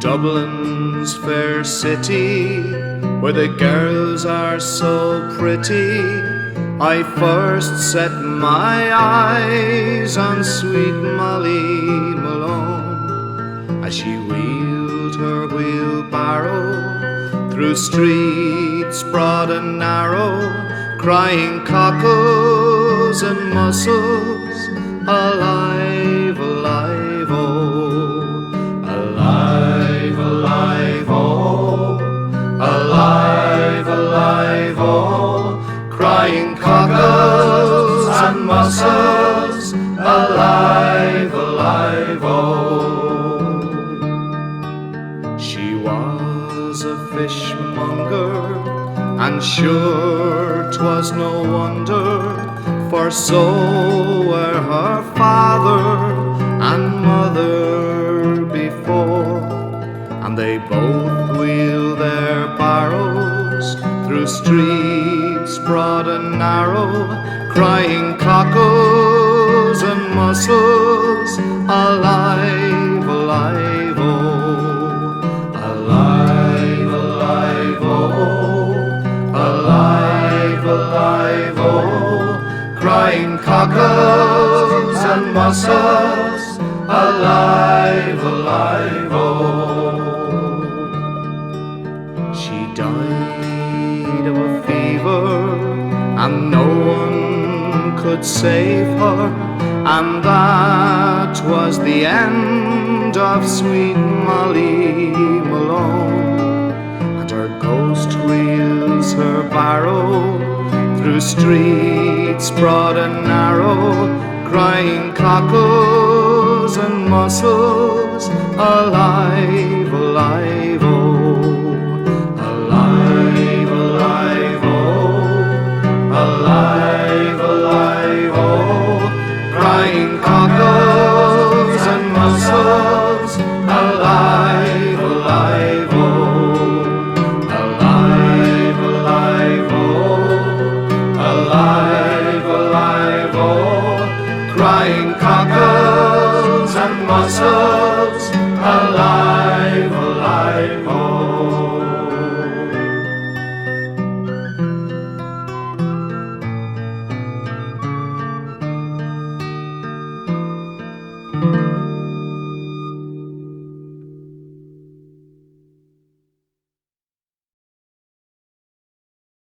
Dublin's fair city, where the girls are so pretty, I first set my eyes on sweet Molly Malone, as she wheeled her wheelbarrow through streets broad and narrow, crying cockles and mussels, alive, alive, oh, alive, alive, oh, alive, alive, oh, crying cockles and mussels, alive, alive, oh. She was a fishmonger, and sure 'twas no wonder, for so were her father and mother before, and they both wheeled their barrows through streets broad and narrow, crying cockles and mussels, alive, alive, oh, alive, alive, oh, alive, alive, oh, crying cockles and mussels, alive, alive, oh. She died of a fever, and no one could save her, and that was the end of sweet Molly Malone. And her ghost wheels her barrow through streets broad and narrow, crying cockles and mussels, alive,